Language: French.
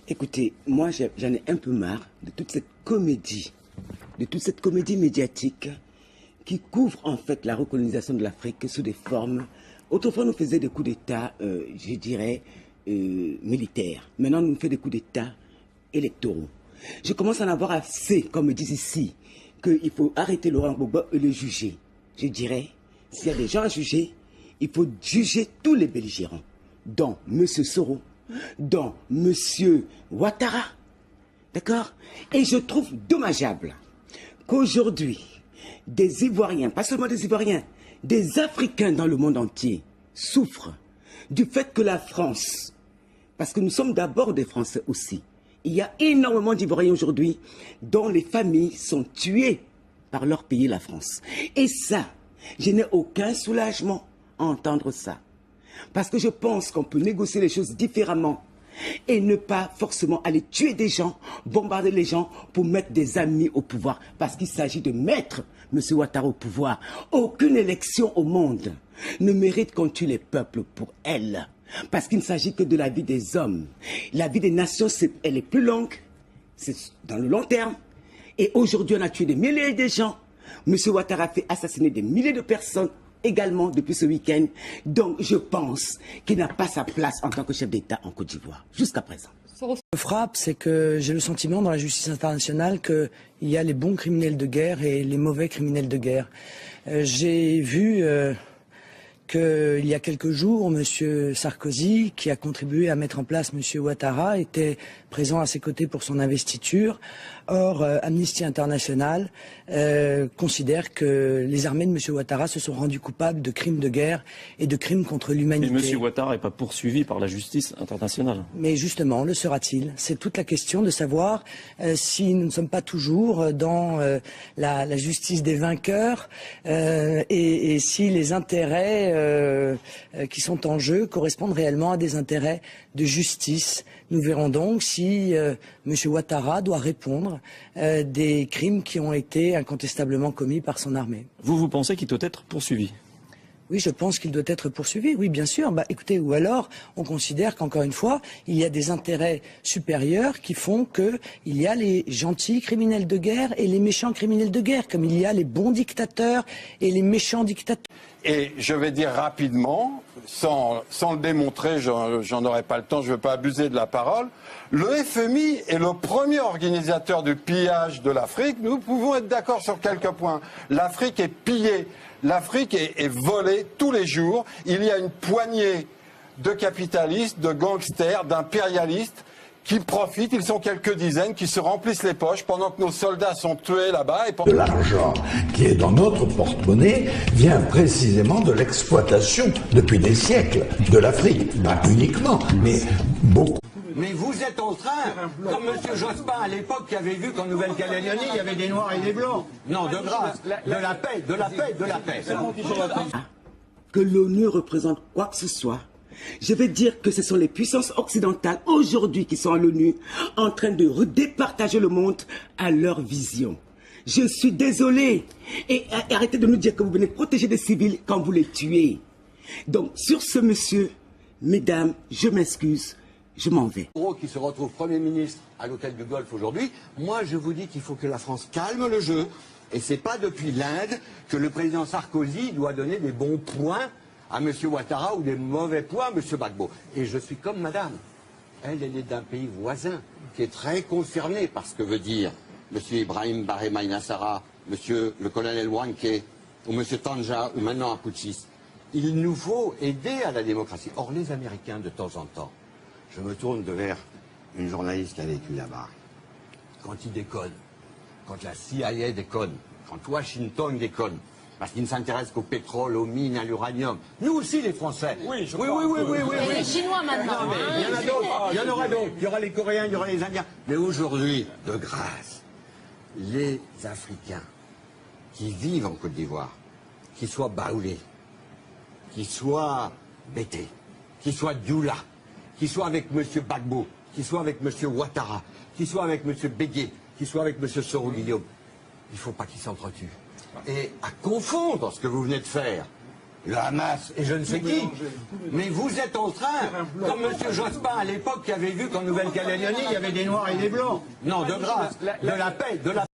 Écoutez, moi j'en ai un peu marre de toute cette comédie médiatique qui couvre en fait la recolonisation de l'Afrique sous des formes. Autrefois, on nous faisait des coups d'État, je dirais, militaires. Maintenant, on nous fait des coups d'État électoraux. Je commence à en avoir assez, comme me disent ici, qu'il faut arrêter Laurent Gbagbo et le juger. Je dirais, s'il y a des gens à juger, il faut juger tous les belligérants, dont M. Soro, dont M. Ouattara. D'accord? Et je trouve dommageable qu'aujourd'hui, des Ivoiriens, pas seulement des Ivoiriens, des Africains dans le monde entier souffrent du fait que la France, parce que nous sommes d'abord des Français aussi, il y a énormément d'Ivoiriens aujourd'hui dont les familles sont tuées par leur pays, la France. Et ça, je n'ai aucun soulagement à entendre ça. Parce que je pense qu'on peut négocier les choses différemment et ne pas forcément aller tuer des gens, bombarder les gens pour mettre des amis au pouvoir. Parce qu'il s'agit de mettre M. Ouattara au pouvoir. Aucune élection au monde ne mérite qu'on tue les peuples pour elle. Parce qu'il ne s'agit que de la vie des hommes. La vie des nations, elle est plus longue, c'est dans le long terme. Et aujourd'hui, on a tué des milliers de gens. M. Ouattara a fait assassiner des milliers de personnes également depuis ce week-end. Donc je pense qu'il n'a pas sa place en tant que chef d'État en Côte d'Ivoire, jusqu'à présent. Ce qui me frappe, c'est que j'ai le sentiment dans la justice internationale qu'il y a les bons criminels de guerre et les mauvais criminels de guerre. J'ai vu qu'il y a quelques jours, M. Sarkozy, qui a contribué à mettre en place M. Ouattara, était présent à ses côtés pour son investiture. Or, Amnesty International considère que les armées de M. Ouattara se sont rendues coupables de crimes de guerre et de crimes contre l'humanité. Mais M. Ouattara n'est pas poursuivi par la justice internationale. Mais justement, le sera-t-il? C'est toute la question de savoir si nous ne sommes pas toujours dans la justice des vainqueurs et si les intérêts qui sont en jeu correspondent réellement à des intérêts de justice. Nous verrons donc si M. Ouattara doit répondre des crimes qui ont été incontestablement commis par son armée. Vous pensez qu'il doit être poursuivi? Oui, je pense qu'il doit être poursuivi, oui, bien sûr. Écoutez, ou alors, on considère qu'encore une fois, il y a des intérêts supérieurs qui font qu'il y a les gentils criminels de guerre et les méchants criminels de guerre, comme il y a les bons dictateurs et les méchants dictateurs. Et je vais dire rapidement, sans le démontrer, j'en aurai pas le temps, je ne veux pas abuser de la parole, le FMI est le premier organisateur du pillage de l'Afrique. Nous pouvons être d'accord sur quelques points. L'Afrique est pillée. L'Afrique est volée tous les jours. Il y a une poignée de capitalistes, de gangsters, d'impérialistes qui profitent. Ils sont quelques dizaines qui se remplissent les poches pendant que nos soldats sont tués là-bas. De l'argent qui est dans notre porte-monnaie vient précisément de l'exploitation depuis des siècles de l'Afrique. Pas uniquement, mais beaucoup. Mais vous êtes en train, comme M. Jospin à l'époque qui avait vu qu'en Nouvelle-Calédonie il y avait des Noirs et des Blancs. Non, de grâce, de la paix, de la paix, de la paix. Que l'ONU représente quoi que ce soit. Je vais dire que ce sont les puissances occidentales aujourd'hui qui sont à l'ONU en train de départager le monde à leur vision. Je suis désolé. Et arrêtez de nous dire que vous venez protéger des civils quand vous les tuez. Donc sur ce monsieur, mesdames, je m'excuse. Je m'en vais. Qui se retrouve Premier ministre à l'hôtel du Golfe aujourd'hui, moi je vous dis qu'il faut que la France calme le jeu. Et c'est pas depuis l'Inde que le président Sarkozy doit donner des bons points à M. Ouattara ou des mauvais points à M. Gbagbo. Et je suis comme madame. Elle est d'un pays voisin qui est très concerné par ce que veut dire M. Ibrahim Barhema Inassara, M. le colonel Wanké, ou M. Tanja, ou maintenant un putschiste. Il nous faut aider à la démocratie. Or les Américains, de temps en temps, je me tourne vers une journaliste qui a vécu là-bas. Quand ils déconnent, quand la CIA déconne, quand Washington déconne, parce qu'ils ne s'intéressent qu'au pétrole, aux mines, à l'uranium. Nous aussi, les Français. Oui, oui. Les Chinois maintenant. Mais il y en a d'autres. Il y en aura d'autres. Il y aura les Coréens, il y aura les Indiens. Mais aujourd'hui, de grâce, les Africains qui vivent en Côte d'Ivoire, qui soient baoulés, qui soient bêtés, qui soient doula, qui soit avec M. Gbagbo, qui soit avec M. Ouattara, qui soit avec M. Bégué, qui soit avec M. Soro Guillaume. Il ne faut pas qu'ils s'entretuent. Et à confondre ce que vous venez de faire le Hamas et je ne sais qui. Mais vous êtes en train, comme M. Jospin à l'époque qui avait vu qu'en Nouvelle-Calédonie, il y avait des Noirs et des Blancs. Non, de grâce, de la paix, de la